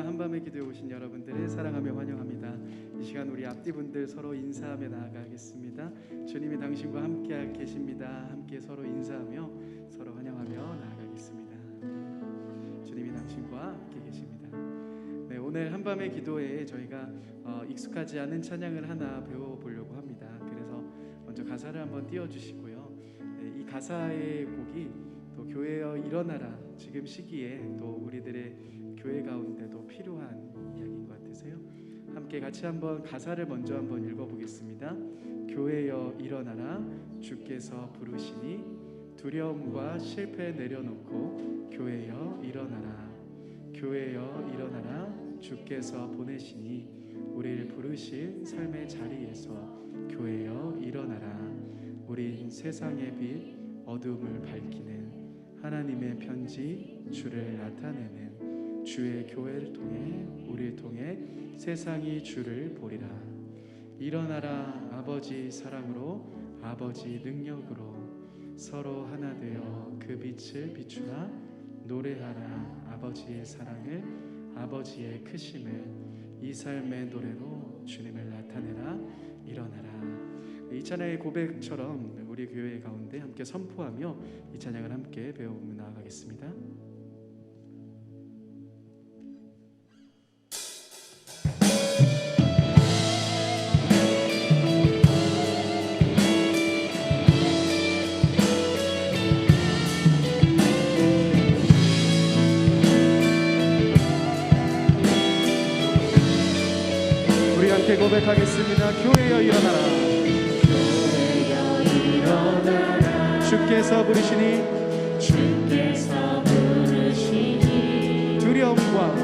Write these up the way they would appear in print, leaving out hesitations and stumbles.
한밤의 기도에 오신 여러분들을 사랑하며 환영합니다. 이 시간 우리 앞뒤분들 서로 인사하며 나아가겠습니다. 주님이 당신과 함께 계십니다. 함께 서로 인사하며 서로 환영하며 나아가겠습니다. 주님이 당신과 함께 계십니다. 네, 오늘 한밤의 기도에 저희가 익숙하지 않은 찬양을 하나 배워보려고 합니다. 그래서 먼저 가사를 한번 띄워주시고요. 네, 이 가사의 곡이 또 교회여 일어나라, 지금 시기에 또 우리들의 교회 가운데도 필요한 이야기인 것 같으세요? 함께 같이 한번 가사를 먼저 한번 읽어보겠습니다. 교회여 일어나라, 주께서 부르시니 두려움과 실패 내려놓고 교회여 일어나라. 교회여 일어나라, 주께서 보내시니 우리를 부르실 삶의 자리에서 교회여 일어나라. 우린 세상의 빛, 어둠을 밝히는 하나님의 편지, 주를 나타내는 주의 교회를 통해 우리를 통해 세상이 주를 보리라. 일어나라, 아버지 사랑으로 아버지 능력으로 서로 하나 되어 그 빛을 비추라. 노래하라, 아버지의 사랑을, 아버지의 크심을, 이 삶의 노래로 주님을 나타내라. 일어나라. 이 찬양의 고백처럼 우리 교회 가운데 함께 선포하며 이 찬양을 함께 배워보며 나아가겠습니다. 우리 함께 고백하겠습니다. 교회여 일어나라. 주께서 부르시니 두려움과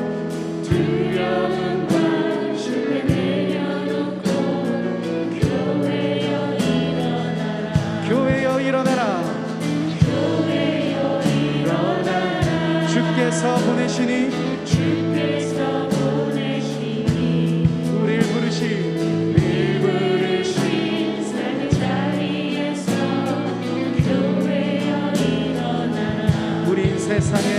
실패 내려놓고 교회여 일어나라. 주께서 보내시니 우리를 부르시 세상의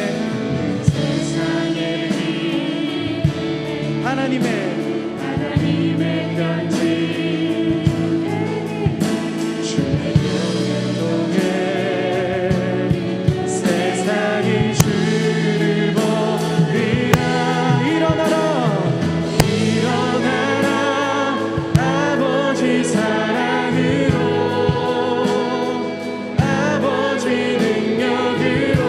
하나님의 편지, 주의 교회를 통해 세상이 주를 보리라. 일어나라, 일어나라, 아버지 사랑으로 아버지 능력으로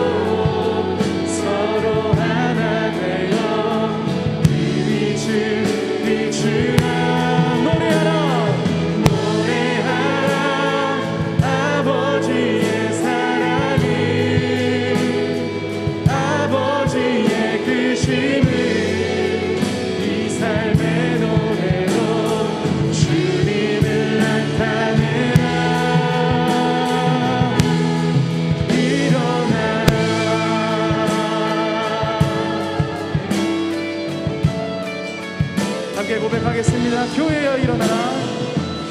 함께 고백하겠습니다. 교회여 일어나라.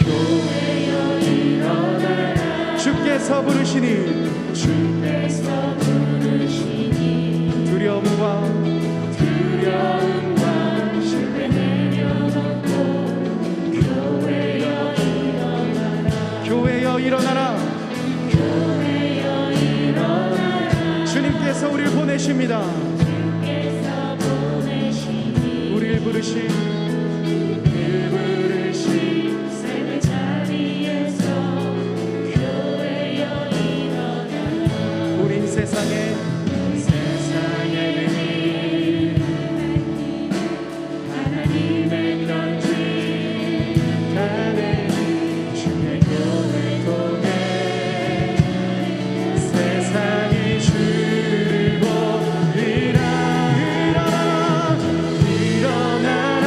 교회여 일어나라. 주께서 부르시니 두려움과 실패 내려놓고 교회여 일어나라. 교회여 일어나라. 주님께서 우리를 보내십니다. 우리를 부르시 삶의 자리에서 교회여 일어나라. 우린 세상의 빛, 하나님의 편지, 주의 교회를 통해 세상이 주를 보리라. 일어나라, 일어나라,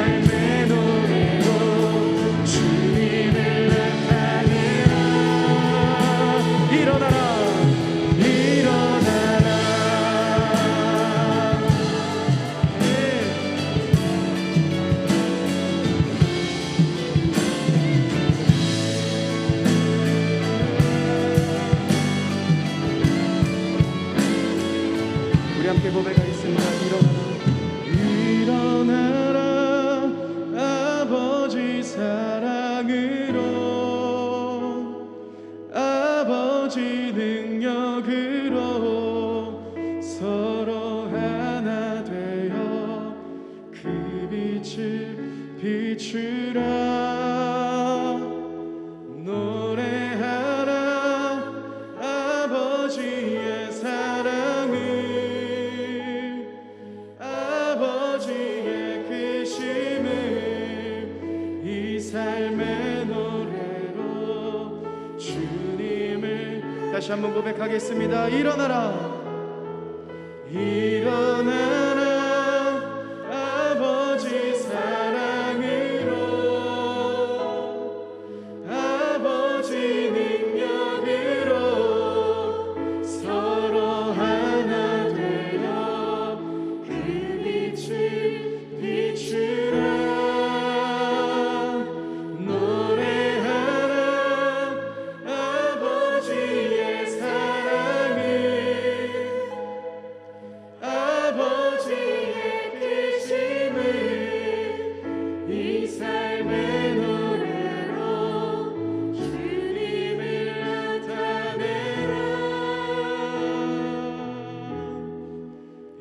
삶의 노래로 주님을 나타내라. 일어나라 일어나라. 우리 함께 고백하겠습니다. 일어나라 아버지 사랑으로 아버지 능력으로 서로 하나 되어 그 빛을 비추라. 노래하라 아버지의 사랑을 아버지의 크심을 이 삶의 노래로 주님을 다시 한번 고백하겠습니다. 일어나라 일어나라 아버지 사랑으로 아버지 능력으로 서로 하나 되어 그 빛을 비추라. 노래하라 아버지의 사랑을 아버지의 크심을 이 삶의 노래로 주님을 나타내라.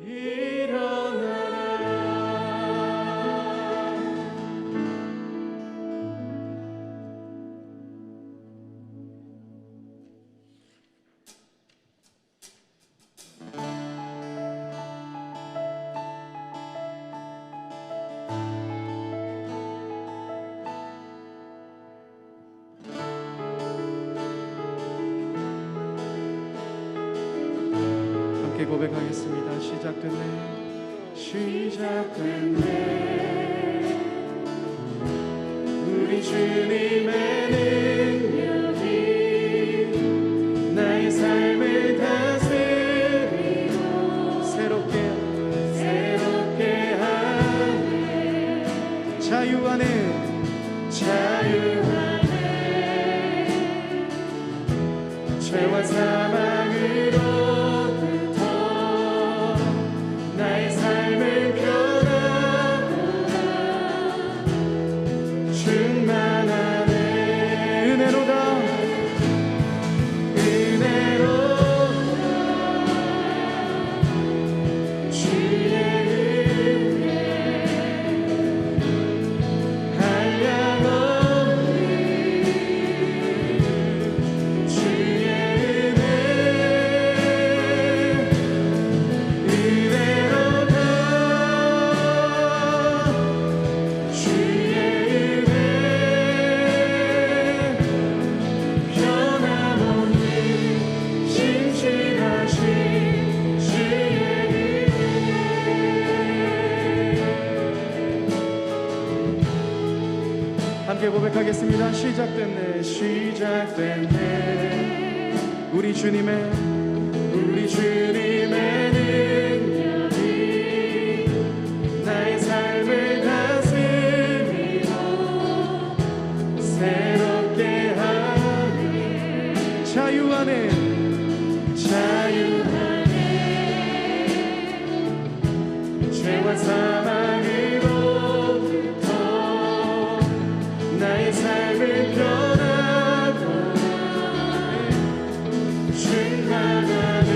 일어나라. 함께 고백하겠습니다. 시작됐네 시작됐네 우리 주님의 능력이 나의 삶을 다스리고 새롭게 하네. 자유 안에 죄와 사망으로부터 나의 삶을 변화하라. 충만하네 은혜로다 주의 은혜 한량없는 주의 은혜로다 주의 은혜 변함없는 신실하신 주의 함께 고백하겠습니다. 시작됐네 우리 주님의 능력이 나의 삶을 다스리고 새롭게 하네. 자유 안에 죄와 사망으로부터 나의 삶을 변화하고 충만하네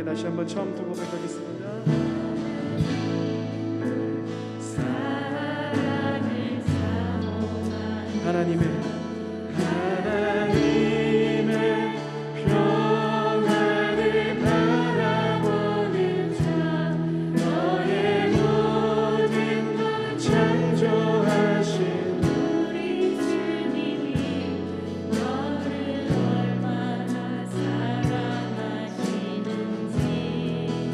다시 한번 처음부터 고백하겠습니다. 하나님의 평안을 바라보는 자, 너의 모든 것 창조하신 우리 주님이 너를 얼마나 사랑하시는지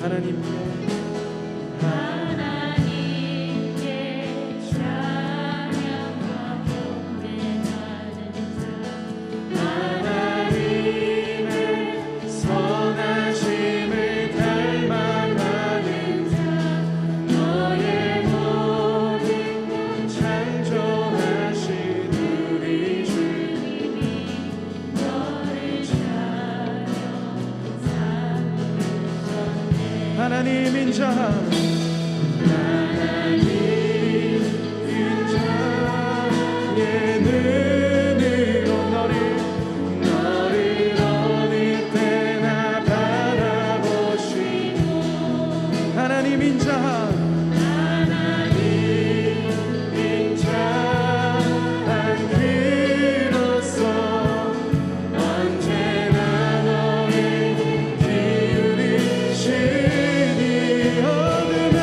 하나님께 찬양과 경배하는 자, 하나님의 선하심을 닮아가는 자, 너의 모든 것 창조하신 우리 주님이 너를 사랑 삼으셨네. 하나님인 자, 의 눈으로 너를 어느 때나 바라보시고 하나님인 자 한 그로서 언제나 너의 기울이시니 어둠에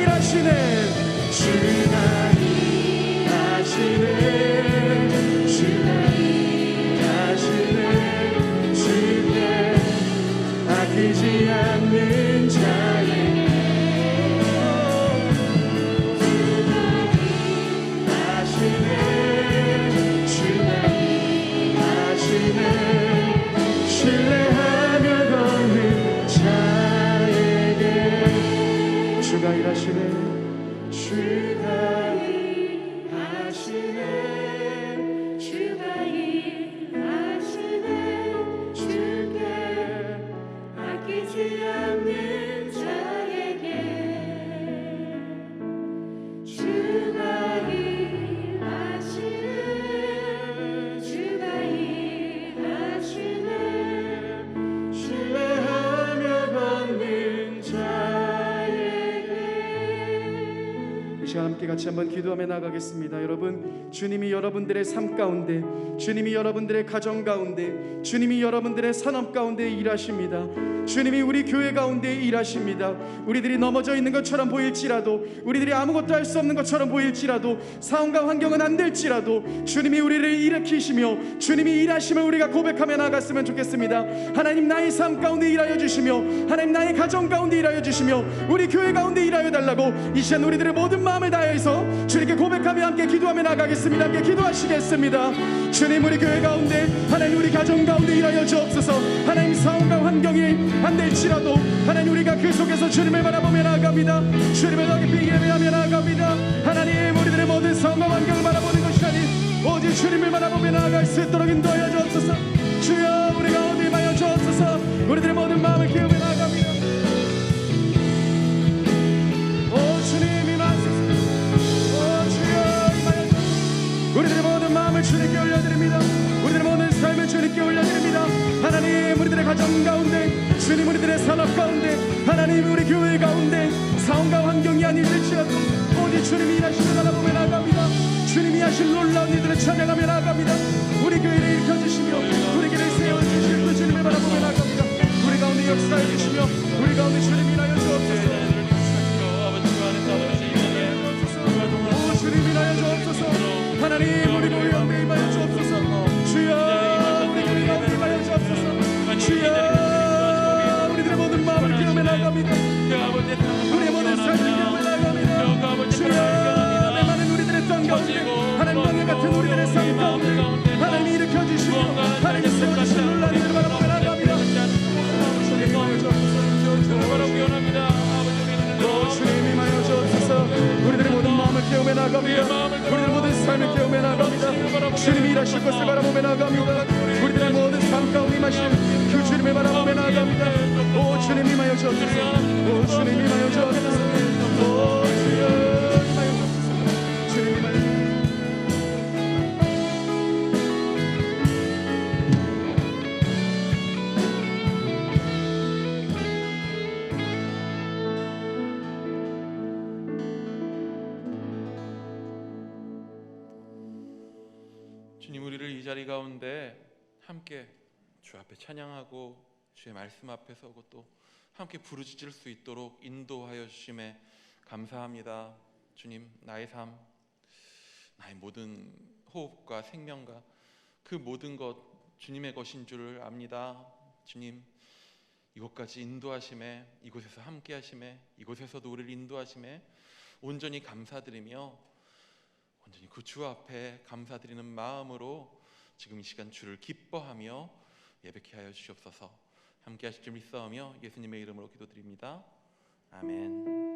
일하시네 주가 일하시네 주가 일하시네 주께 아끼지 않는 자에게 주가 일하시네 주가 일하시네 주가 일하시네 주께 아끼지 않는 자에게 주가 일하시네 주가 일하시네 신뢰하며 걷는 이 시간 함께 같이 한번 기도하며 나가겠습니다. 여러분, 주님이 여러분들의 삶 가운데, 주님이 여러분들의 가정 가운데, 주님이 여러분들의 산업 가운데 일하십니다. 주님이 우리 교회 가운데 일하십니다. 우리들이 넘어져 있는 것처럼 보일지라도, 우리들이 아무것도 할 수 없는 것처럼 보일지라도, 상황과 환경은 안 될지라도 주님이 우리를 일으키시며 주님이 일하심을 우리가 고백하며 나갔으면 좋겠습니다. 하나님, 나의 삶 가운데 일하여 주시며, 하나님 나의 가정 가운데 일하여 주시며, 우리 교회 가운데 일하여 달라고 이 시간 우리들의 모든 마음을 다해서 주님께 고백하며 함께 기도하며 나가겠습니다. 함께 기도하시겠습니다. 주님, 우리 교회 가운데, 하나님 우리 가정 가운데 일하여 주옵소서. 하나님, 상황과 환경이 안 될지라도 하나님 우리가 그 속에서 주님을 바라보며 나아갑니다. 주님을 더 깊이 예배하며 나아갑니다. 하나님, 우리들의 모든 상황과 환경을 바라보는 것이 아닌 오직 주님을 바라보며 나아갈 수 있도록 인도하여 주옵소서. 주여, 우리 가운데 임하여 주옵소서. 우리들의 모든 마음을 기우며 나아갑니다. 오 주님 임하소서. 오 주여 임하여 주옵소서. 우리들의 모든 마음을 주님께 올려드립니다. 우리들의 모든 삶을 주님께 올려드립니다. 하나님, 우리들의 가정 가운데, 주님 우리들의 산업 가운데, 하나님 우리 교회 가운데 상황과 환경이 아닐지라도 오직 주님이 일하시며 바라보며 나아갑니다. 주님이 하신 놀라운 일들을 찬양하며 나아갑니다. 우리 교회를 일으켜주시며 우리 교회를 세워주실 그 주님을 바라보며 나아갑니다. 우리 가운데 역사해 주시며 우리 가운데 주님이 일하여 주옵소서. 오 주님 일하여 주옵소서. 하나님, 우리 교회 가운데 임하여 주옵소서. 주여, 우리 교회 가운데 임하여 주옵소서. 주여, 우리들의 모든 마음을 기우며 나아갑니다. 우리의 모든 삶을 기우며 나아갑니다. 주여, 많은 우리들의 땅 가운데, 하나님 왕의 같은 우리들의 삶 가운데 하나님이 일으켜주시고 하나님이 세워주신 놀라운 일을 바라보며 나아갑니다. 주님 임하여 주옵소서. 주님 임하여 주옵소서. 우리들의 모든 마음을 깨우며 나아갑니다. 우리들의 모든 삶을 깨우며 나아갑니다. 주님이 일하실 것을 바라보며 나아갑니다. 우리들의 모든 삶 가운데 임하신 그 주님을 바라보며 나아갑니다. 오 주님 임하여 주옵소서. 오 주님 임하여 주옵소서. 오 주여 임하여 주옵소서. 주님 임하여 주옵소서. 주님, 우리를 이 자리 가운데 함께 주 앞에 찬양하고 주의 말씀 앞에 서고 또 함께 부르짖을 수 있도록 인도하여 주심에 감사합니다. 주님, 나의 삶, 나의 모든 호흡과 생명과 그 모든 것 주님의 것인 줄을 압니다. 주님, 이곳까지 인도하심에, 이곳에서 함께 하심에, 이곳에서도 우리를 인도하심에 온전히 감사드리며 온전히 그 주 앞에 감사드리는 마음으로 지금 이 시간 주를 기뻐하며 예배케 하여 주시옵소서. 함께 하실 줄 믿사오며 예수님의 이름으로 기도드립니다. 아멘.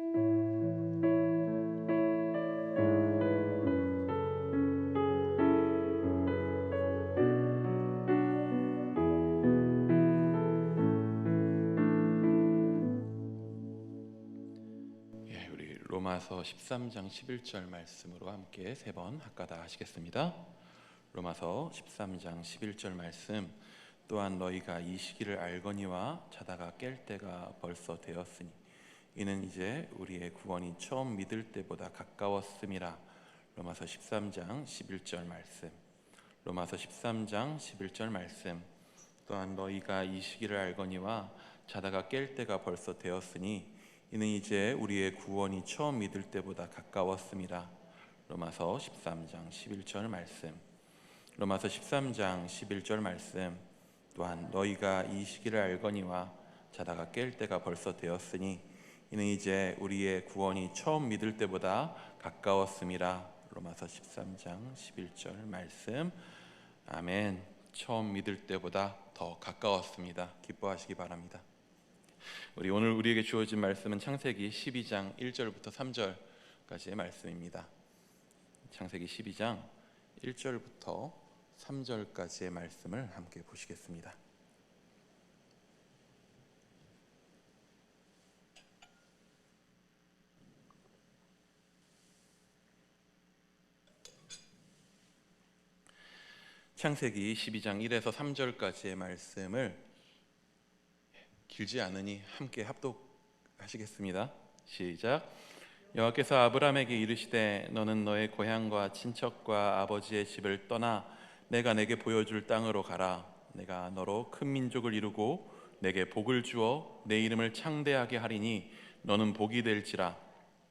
로마서 13장 11절 말씀으로 함께 세 번 학가다 하시겠습니다. 로마서 13장 11절 말씀. 또한 너희가 이 시기를 알거니와 자다가 깰 때가 벌써 되었으니 이는 이제 우리의 구원이 처음 믿을 때보다 가까웠음이라. 로마서 13장 11절 말씀. 로마서 13장 11절 말씀. 또한 너희가 이 시기를 알거니와 자다가 깰 때가 벌써 되었으니 이는 이제 우리의 구원이 처음 믿을 때보다 가까웠습니다. 로마서 13장 11절 말씀. 로마서 13장 11절 말씀. 또한 너희가 이 시기를 알거니와 자다가 깰 때가 벌써 되었으니 이는 이제 우리의 구원이 처음 믿을 때보다 가까웠습니다. 로마서 13장 11절 말씀. 아멘. 처음 믿을 때보다 더 가까웠습니다. 기뻐하시기 바랍니다. 오늘 우리에게 주어진 말씀은 창세기 12장 1절부터 3절까지의 말씀입니다. 창세기 12장 1절부터 3절까지의 말씀을 함께 보시겠습니다. 창세기 12장 1에서 3절까지의 말씀을 길지 않으니 함께 합독하시겠습니다. 시작. 여호와께서 아브라함에게 이르시되 너는 너의 고향과 친척과 아버지의 집을 떠나 내가 내게 보여줄 땅으로 가라. 내가 너로 큰 민족을 이루고 내게 복을 주어 내 이름을 창대하게 하리니 너는 복이 될지라.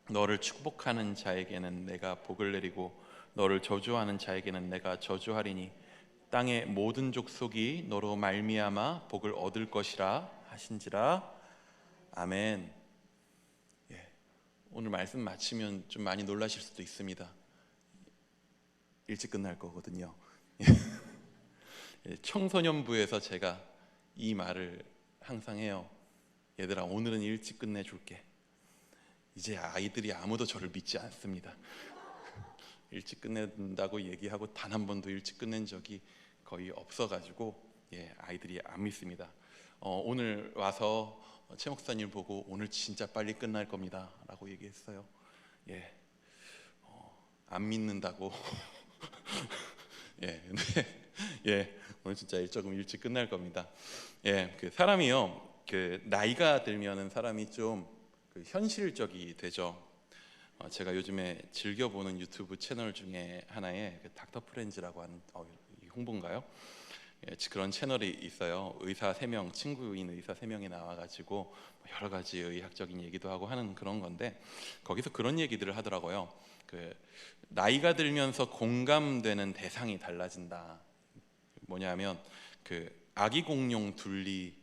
너를 축복하는 자에게는 내가 복을 내리고 너를 저주하는 자에게는 내가 저주하리니 땅의 모든 족속이 너로 말미암아 복을 얻을 것이라 하신지라. 아멘. 오늘 말씀 마치면 좀 많이 놀라실 수도 있습니다. 일찍 끝날 거거든요. 청소년부에서 제가 이 말을 항상 해요. 얘들아, 오늘은 일찍 끝내줄게. 이제 아이들이 아무도 저를 믿지 않습니다. 일찍 끝낸다고 얘기하고 단 한 번도 일찍 끝낸 적이 거의 없어가지고 아이들이 안 믿습니다. 오늘 와서 최 목사님 보고 오늘 진짜 빨리 끝날 겁니다 라고 얘기했어요. 안 믿는다고. 근데 오늘 진짜 조금 일찍 끝날 겁니다. 그 사람이요, 그 나이가 들면은 사람이 좀 현실적이 되죠. 제가 요즘에 즐겨보는 유튜브 채널 중에 하나에 닥터 프렌즈라고 하는 홍보인가요? 그런 채널이 있어요. 의사 3명, 친구인 의사 3명이 나와가지고 여러 가지 의학적인 얘기도 하고 하는 그런 건데, 거기서 그런 얘기들을 하더라고요. 나이가 들면서 공감되는 대상이 달라진다. 뭐냐면 아기 공룡 둘리,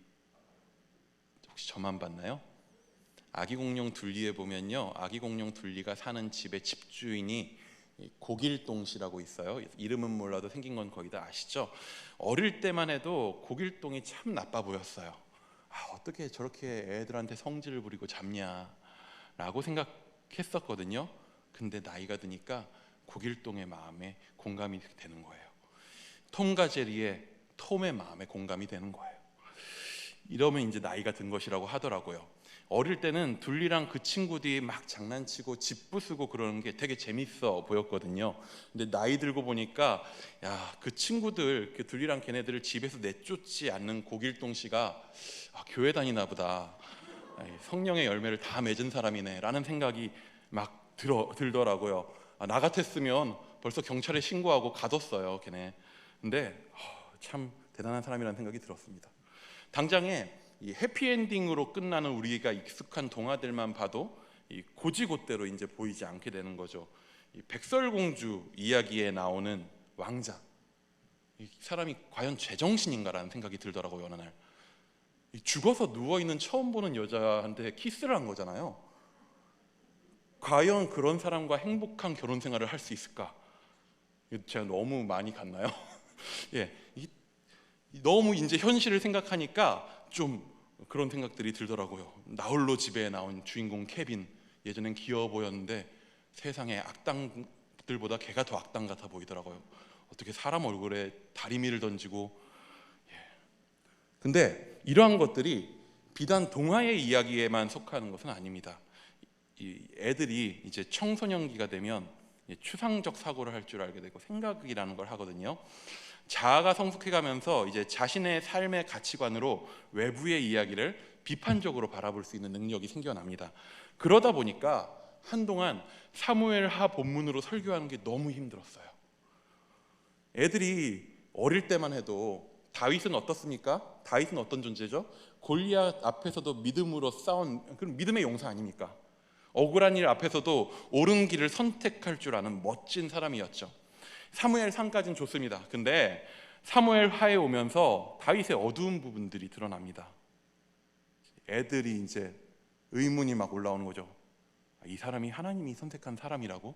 혹시 저만 봤나요? 아기 공룡 둘리에 보면요, 아기 공룡 둘리가 사는 집의 집주인이 고길동 씨라고 있어요. 이름은 몰라도 생긴 건 거의 다 아시죠? 어릴 때만 해도 고길동이 참 나빠 보였어요. 어떻게 저렇게 애들한테 성질을 부리고 잡냐라고 생각했었거든요. 근데 나이가 드니까 고길동의 마음에 공감이 되는 거예요. 톰과 제리의 톰의 마음에 공감이 되는 거예요. 이러면 이제 나이가 든 것이라고 하더라고요. 어릴 때는 둘리랑 그 친구들이 막 장난치고 집 부수고 그러는 게 되게 재밌어 보였거든요. 근데 나이 들고 보니까 그 친구들, 둘리랑 걔네들을 집에서 내쫓지 않는 고길동 씨가 교회 다니나 보다, 성령의 열매를 다 맺은 사람이네 라는 생각이 막 들더라고요. 나 같았으면 벌써 경찰에 신고하고 가뒀어요, 걔네. 근데 참 대단한 사람이라는 생각이 들었습니다. 당장에 이 해피엔딩으로 끝나는 우리가 익숙한 동화들만 봐도 이 고지고대로 이제 보이지 않게 되는 거죠. 이 백설공주 이야기에 나오는 왕자, 이 사람이 과연 제정신인가라는 생각이 들더라고요. 어느 날 죽어서 누워있는 처음 보는 여자한테 키스를 한 거잖아요. 과연 그런 사람과 행복한 결혼 생활을 할 수 있을까? 제가 너무 많이 갔나요? 너무 이제 현실을 생각하니까 좀 그런 생각들이 들더라고요. 나홀로 집에 나온 주인공 케빈, 예전엔 귀여워 보였는데 세상에 악당들보다 걔가 더 악당 같아 보이더라고요. 어떻게 사람 얼굴에 다리미를 던지고. 근데 이러한 것들이 비단 동화의 이야기에만 속하는 것은 아닙니다. 이 애들이 이제 청소년기가 되면 추상적 사고를 할 줄 알게 되고 생각이라는 걸 하거든요. 자아가 성숙해가면서 이제 자신의 삶의 가치관으로 외부의 이야기를 비판적으로 바라볼 수 있는 능력이 생겨납니다. 그러다 보니까 한동안 사무엘하 본문으로 설교하는 게 너무 힘들었어요. 애들이 어릴 때만 해도 다윗은 어떻습니까? 다윗은 어떤 존재죠? 골리앗 앞에서도 믿음으로 싸운 그런 믿음의 용사 아닙니까? 억울한 일 앞에서도 옳은 길을 선택할 줄 아는 멋진 사람이었죠. 사무엘 상까지는 좋습니다. 근데 사무엘 하에 오면서 다윗의 어두운 부분들이 드러납니다. 애들이 이제 의문이 막 올라오는 거죠. 이 사람이 하나님이 선택한 사람이라고?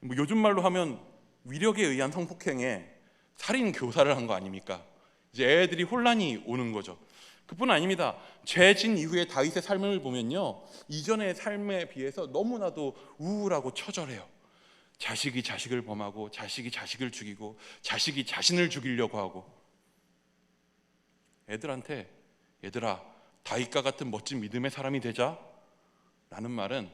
뭐 요즘 말로 하면 위력에 의한 성폭행에 살인 교사를 한 거 아닙니까? 이제 애들이 혼란이 오는 거죠. 그뿐 아닙니다. 죄진 이후에 다윗의 삶을 보면요, 이전의 삶에 비해서 너무나도 우울하고 처절해요. 자식이 자식을 범하고 자식이 자식을 죽이고 자식이 자신을 죽이려고 하고. 애들한테 얘들아 다윗과 같은 멋진 믿음의 사람이 되자 라는 말은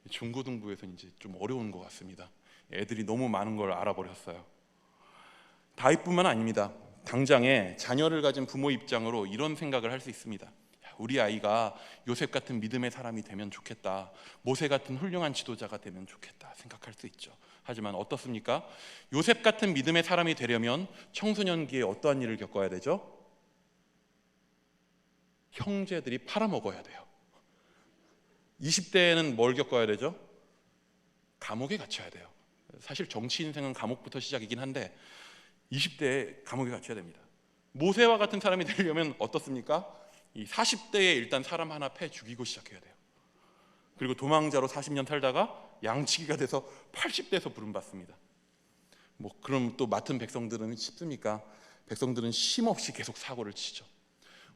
중고등부에서 이제 좀 어려운 것 같습니다. 애들이 너무 많은 걸 알아버렸어요. 다윗뿐만 아닙니다. 당장에 자녀를 가진 부모 입장으로 이런 생각을 할 수 있습니다. 우리 아이가 요셉 같은 믿음의 사람이 되면 좋겠다, 모세 같은 훌륭한 지도자가 되면 좋겠다 생각할 수 있죠. 하지만 어떻습니까? 요셉 같은 믿음의 사람이 되려면 청소년기에 어떠한 일을 겪어야 되죠? 형제들이 팔아먹어야 돼요. 20대에는 뭘 겪어야 되죠? 감옥에 갇혀야 돼요. 사실 정치 인생은 감옥부터 시작이긴 한데 20대에 감옥에 갇혀야 됩니다. 모세와 같은 사람이 되려면 어떻습니까? 이 40대에 일단 사람 하나 패 죽이고 시작해야 돼요. 그리고 도망자로 40년 살다가 양치기가 돼서 80대에서 부름받습니다. 뭐 그럼 또 맡은 백성들은 쉽습니까? 백성들은 쉼없이 계속 사고를 치죠.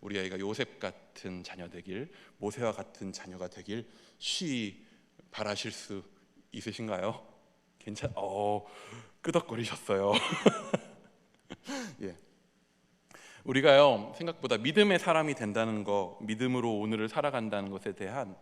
우리 아이가 요셉 같은 자녀 되길, 모세와 같은 자녀가 되길 쉬 바라실 수 있으신가요? 끄덕거리셨어요. 예. 우리가요 생각보다 믿음의 사람이 된다는 거, 믿음으로 오늘을 살아간다는 것에 대한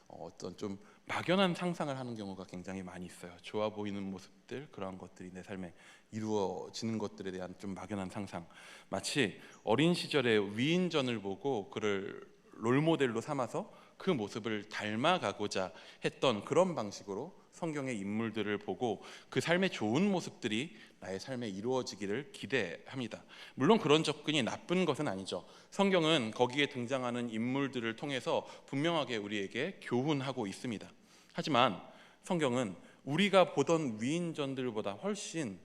어떤 좀 막연한 상상을 하는 경우가 굉장히 많이 있어요. 좋아 보이는 모습들, 그러한 것들이 내 삶에 이루어지는 것들에 대한 좀 막연한 상상. 마치 어린 시절에 위인전을 보고 그를 롤모델로 삼아서 그 모습을 닮아가고자 했던 그런 방식으로 성경의 인물들을 보고 그 삶의 좋은 모습들이 나의 삶에 이루어지기를 기대합니다. 물론 그런 접근이 나쁜 것은 아니죠. 성경은 거기에 등장하는 인물들을 통해서 분명하게 우리에게 교훈하고 있습니다. 하지만 성경은 우리가 보던 위인전들보다 훨씬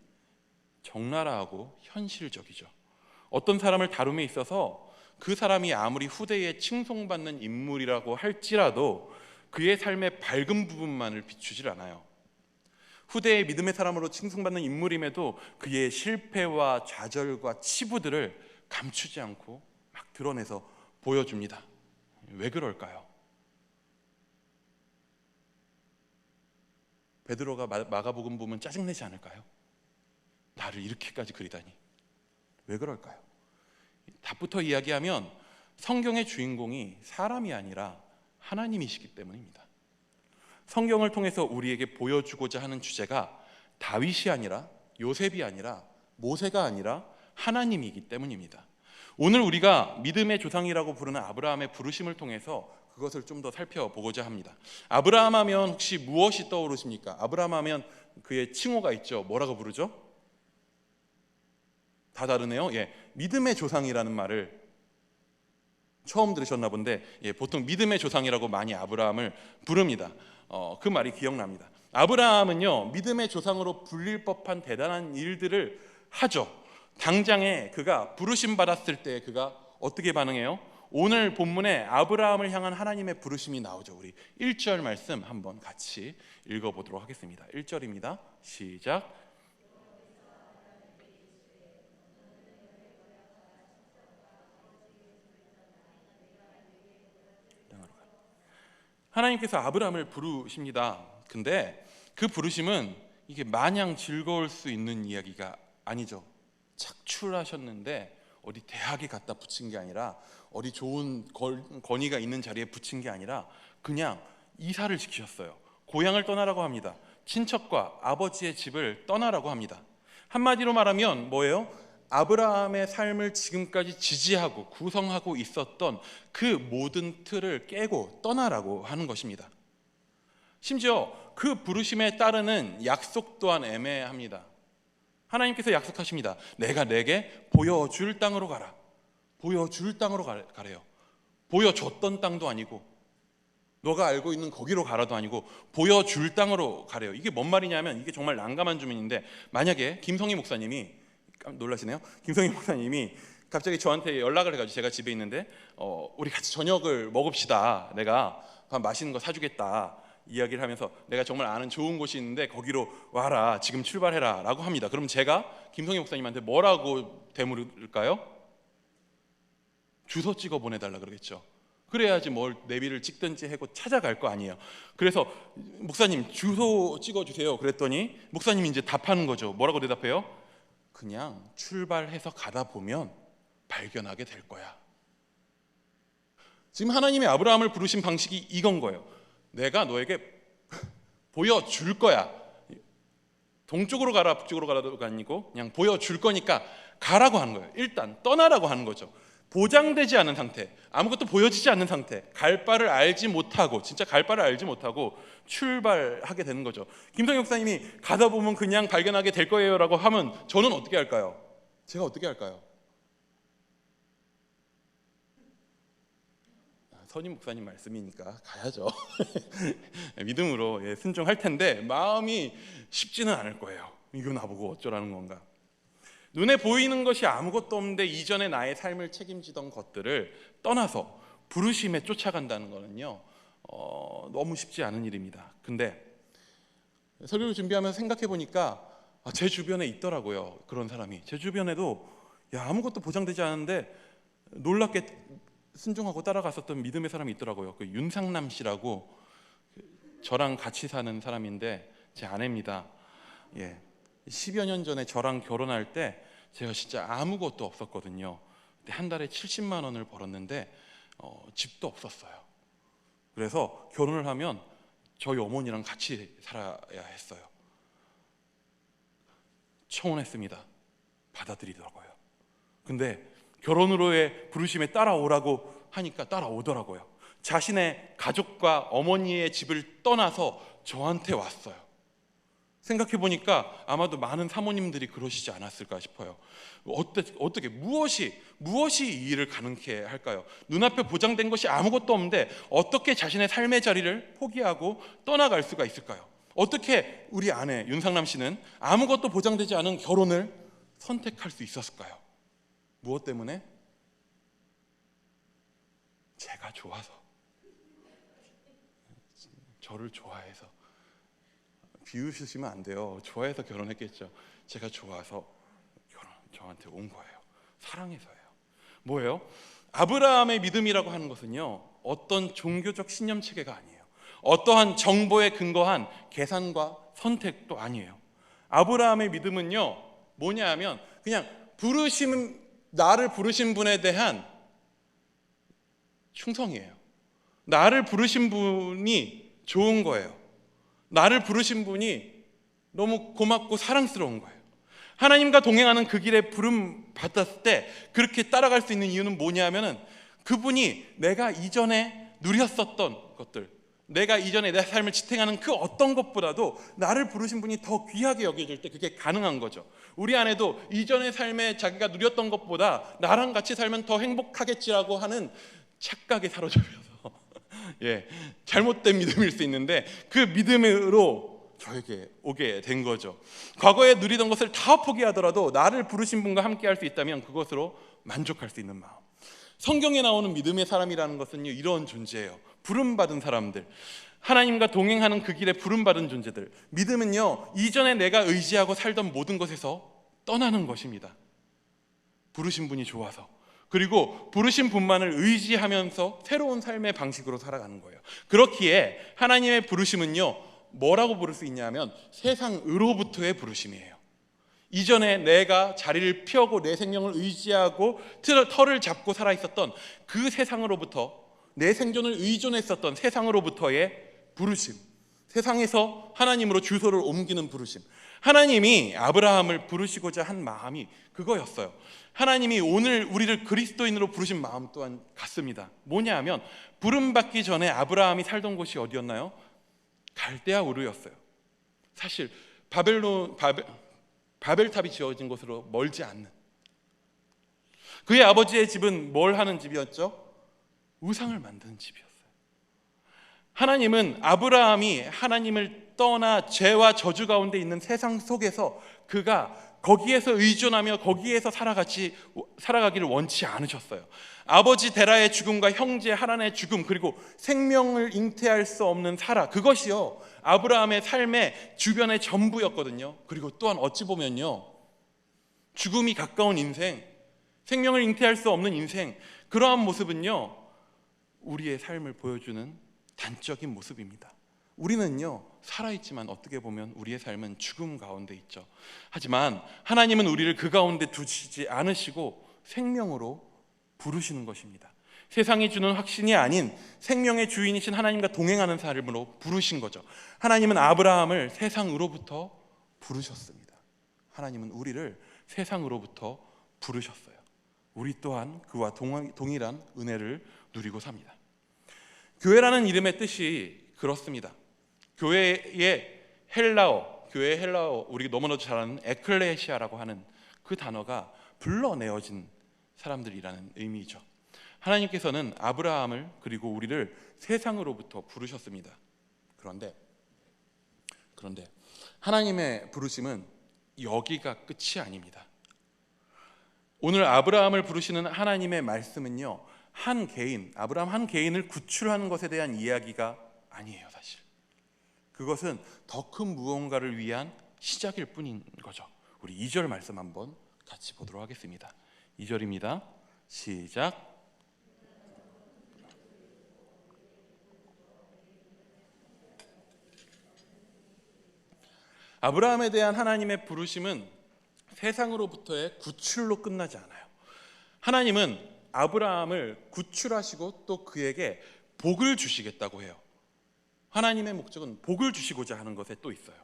적나라하고 현실적이죠. 어떤 사람을 다룸에 있어서 그 사람이 아무리 후대에 칭송받는 인물이라고 할지라도 그의 삶의 밝은 부분만을 비추질 않아요. 후대의 믿음의 사람으로 칭송받는 인물임에도 그의 실패와 좌절과 치부들을 감추지 않고 막 드러내서 보여줍니다. 왜 그럴까요? 베드로가 마가복음 보면 짜증내지 않을까요? 나를 이렇게까지 그리다니. 왜 그럴까요? 답부터 이야기하면 성경의 주인공이 사람이 아니라 하나님이시기 때문입니다. 성경을 통해서 우리에게 보여주고자 하는 주제가 다윗이 아니라 요셉이 아니라 모세가 아니라 하나님이기 때문입니다. 오늘 우리가 믿음의 조상이라고 부르는 아브라함의 부르심을 통해서 그것을 좀 더 살펴보고자 합니다. 아브라함 하면 혹시 무엇이 떠오르십니까? 아브라함 하면 그의 칭호가 있죠. 뭐라고 부르죠? 다 다르네요. 믿음의 조상이라는 말을 처음 들으셨나 본데, 보통 믿음의 조상이라고 많이 아브라함을 부릅니다. 그 말이 기억납니다. 아브라함은요 믿음의 조상으로 불릴 법한 대단한 일들을 하죠. 당장에 그가 부르심 받았을 때 그가 어떻게 반응해요? 오늘 본문에 아브라함을 향한 하나님의 부르심이 나오죠. 우리 1절 말씀 한번 같이 읽어보도록 하겠습니다. 1절입니다. 시작. 하나님께서 아브라함을 부르십니다. 근데 그 부르심은 이게 마냥 즐거울 수 있는 이야기가 아니죠. 착출하셨는데 어디 대학에 갖다 붙인 게 아니라 어디 좋은 권위가 있는 자리에 붙인 게 아니라 그냥 이사를 시키셨어요. 고향을 떠나라고 합니다. 친척과 아버지의 집을 떠나라고 합니다. 한마디로 말하면 뭐예요? 아브라함의 삶을 지금까지 지지하고 구성하고 있었던 그 모든 틀을 깨고 떠나라고 하는 것입니다. 심지어 그 부르심에 따르는 약속 또한 애매합니다. 하나님께서 약속하십니다. 내가 내게 보여줄 땅으로 가라. 보여줄 땅으로 가래요. 보여줬던 땅도 아니고 너가 알고 있는 거기로 가라도 아니고 보여줄 땅으로 가래요. 이게 뭔 말이냐면 이게 정말 난감한 주문인데, 만약에 김성희 목사님이, 놀라시네요, 김성희 목사님이 갑자기 저한테 연락을 해가지고, 제가 집에 있는데 우리 같이 저녁을 먹읍시다, 내가 밥 맛있는 거 사주겠다 이야기를 하면서, 내가 정말 아는 좋은 곳이 있는데 거기로 와라, 지금 출발해라 라고 합니다. 그럼 제가 김성희 목사님한테 뭐라고 되물을까요? 주소 찍어 보내달라 그러겠죠. 그래야지 뭘 내비를 찍든지 하고 찾아갈 거 아니에요. 그래서 목사님 주소 찍어주세요 그랬더니 목사님이 이제 답하는 거죠. 뭐라고 대답해요? 그냥 출발해서 가다 보면 발견하게 될 거야. 지금 하나님이 아브라함을 부르신 방식이 이건 거예요. 내가 너에게 보여줄 거야. 동쪽으로 가라 북쪽으로 가라도 아니고 그냥 보여줄 거니까 가라고 하는 거예요. 일단 떠나라고 하는 거죠. 보장되지 않은 상태, 아무것도 보여지지 않는 상태, 갈 바를 알지 못하고, 진짜 갈 바를 알지 못하고 출발하게 되는 거죠. 김성희 목사님이 가다 보면 그냥 발견하게 될 거예요 라고 하면 저는 어떻게 할까요? 제가 어떻게 할까요? 선임 목사님 말씀이니까 가야죠. 믿음으로 순종할 텐데 마음이 쉽지는 않을 거예요. 이거 나보고 어쩌라는 건가. 눈에 보이는 것이 아무것도 없는데 이전에 나의 삶을 책임지던 것들을 떠나서 부르심에 쫓아간다는 거는요, 너무 쉽지 않은 일입니다. 근데 설교를 준비하면서 생각해 보니까 제 주변에 있더라고요. 그런 사람이 제 주변에도 아무것도 보장되지 않은데 놀랍게 순종하고 따라갔었던 믿음의 사람이 있더라고요. 그 윤상남 씨라고, 저랑 같이 사는 사람인데 제 아내입니다. 10여 년 전에 저랑 결혼할 때 제가 진짜 아무것도 없었거든요. 그때 한 달에 70만 원을 벌었는데 집도 없었어요. 그래서 결혼을 하면 저희 어머니랑 같이 살아야 했어요. 청혼했습니다. 받아들이더라고요. 근데 결혼으로의 부르심에 따라오라고 하니까 따라오더라고요. 자신의 가족과 어머니의 집을 떠나서 저한테 왔어요. 생각해 보니까 아마도 많은 사모님들이 그러시지 않았을까 싶어요. 어떻게 무엇이 이 일을 가능케 할까요? 눈앞에 보장된 것이 아무것도 없는데 어떻게 자신의 삶의 자리를 포기하고 떠나갈 수가 있을까요? 어떻게 우리 아내 윤상남 씨는 아무것도 보장되지 않은 결혼을 선택할 수 있었을까요? 무엇 때문에? 제가 좋아서, 저를 좋아해서. 비웃으시면 안 돼요. 좋아해서 결혼했겠죠. 제가 좋아서 저한테 온 거예요. 사랑해서예요. 뭐예요? 아브라함의 믿음이라고 하는 것은요, 어떤 종교적 신념 체계가 아니에요. 어떠한 정보에 근거한 계산과 선택도 아니에요. 아브라함의 믿음은요, 뭐냐 하면 그냥 나를 부르신 분에 대한 충성이에요. 나를 부르신 분이 좋은 거예요. 나를 부르신 분이 너무 고맙고 사랑스러운 거예요. 하나님과 동행하는 그 길에 부름 받았을 때 그렇게 따라갈 수 있는 이유는 뭐냐면은 그분이 내가 이전에 누렸었던 것들, 내가 이전에 내 삶을 지탱하는 그 어떤 것보다도 나를 부르신 분이 더 귀하게 여겨질 때 그게 가능한 거죠. 우리 안에도 이전의 삶에 자기가 누렸던 것보다 나랑 같이 살면 더 행복하겠지라고 하는 착각에 사로잡혀서 잘못된 믿음일 수 있는데 그 믿음으로 저에게 오게 된 거죠. 과거에 누리던 것을 다 포기하더라도 나를 부르신 분과 함께 할 수 있다면 그것으로 만족할 수 있는 마음. 성경에 나오는 믿음의 사람이라는 것은요, 이런 존재예요. 부름받은 사람들, 하나님과 동행하는 그 길에 부름받은 존재들. 믿음은요, 이전에 내가 의지하고 살던 모든 것에서 떠나는 것입니다. 부르신 분이 좋아서, 그리고 부르신 분만을 의지하면서 새로운 삶의 방식으로 살아가는 거예요. 그렇기에 하나님의 부르심은요, 뭐라고 부를 수 있냐면 세상으로부터의 부르심이에요. 이전에 내가 자리를 피하고 내 생명을 의지하고 털을 잡고 살아있었던 그 세상으로부터, 내 생존을 의존했었던 세상으로부터의 부르심, 세상에서 하나님으로 주소를 옮기는 부르심. 하나님이 아브라함을 부르시고자 한 마음이 그거였어요. 하나님이 오늘 우리를 그리스도인으로 부르신 마음 또한 같습니다. 뭐냐 하면 부름받기 전에 아브라함이 살던 곳이 어디였나요? 갈대아 우르였어요. 사실 바벨탑이 지어진 곳으로 멀지 않는, 그의 아버지의 집은 뭘 하는 집이었죠? 우상을 만드는 집이었어요. 하나님은 아브라함이 하나님을 떠나 죄와 저주 가운데 있는 세상 속에서 그가 거기에서 의존하며 거기에서 살아가기를 원치 않으셨어요. 아버지 데라의 죽음과 형제 하란의 죽음, 그리고 생명을 잉태할 수 없는 사라, 그것이요 아브라함의 삶의 주변의 전부였거든요. 그리고 또한 어찌 보면요, 죽음이 가까운 인생, 생명을 잉태할 수 없는 인생, 그러한 모습은요 우리의 삶을 보여주는 단적인 모습입니다. 우리는요 살아있지만 어떻게 보면 우리의 삶은 죽음 가운데 있죠. 하지만 하나님은 우리를 그 가운데 두시지 않으시고 생명으로 부르시는 것입니다. 세상이 주는 확신이 아닌 생명의 주인이신 하나님과 동행하는 삶으로 부르신 거죠. 하나님은 아브라함을 세상으로부터 부르셨습니다. 하나님은 우리를 세상으로부터 부르셨어요. 우리 또한 그와 동일한 은혜를 누리고 삽니다. 교회라는 이름의 뜻이 그렇습니다. 교회의 헬라어, 우리가 너무나도 잘 아는 에클레시아라고 하는 그 단어가 불러내어진 사람들이라는 의미죠. 하나님께서는 아브라함을 그리고 우리를 세상으로부터 부르셨습니다. 그런데 하나님의 부르심은 여기가 끝이 아닙니다. 오늘 아브라함을 부르시는 하나님의 말씀은요, 아브라함 한 개인을 구출하는 것에 대한 이야기가 아니에요. 사실 그것은 더 큰 무언가를 위한 시작일 뿐인 거죠. 우리 2절 말씀 한번 같이 보도록 하겠습니다. 2절입니다. 시작. 아브라함에 대한 하나님의 부르심은 세상으로부터의 구출로 끝나지 않아요. 하나님은 아브라함을 구출하시고 또 그에게 복을 주시겠다고 해요. 하나님의 목적은 복을 주시고자 하는 것에 또 있어요.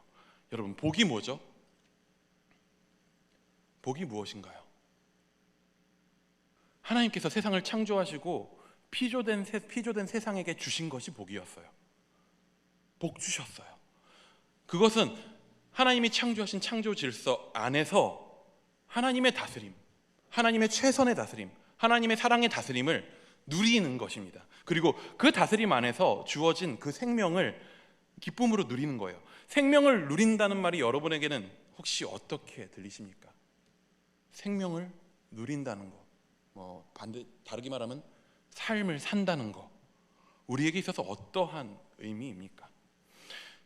여러분, 복이 뭐죠? 복이 무엇인가요? 하나님께서 세상을 창조하시고 피조된 세상에게 주신 것이 복이었어요. 복 주셨어요. 그것은 하나님이 창조하신 창조 질서 안에서 하나님의 다스림, 하나님의 최선의 다스림, 하나님의 사랑의 다스림을 누리는 것입니다. 그리고 그 다스림 안에서 주어진 그 생명을 기쁨으로 누리는 거예요. 생명을 누린다는 말이 여러분에게는 혹시 어떻게 들리십니까? 생명을 누린다는 거, 다르게 말하면 삶을 산다는 거, 우리에게 있어서 어떠한 의미입니까?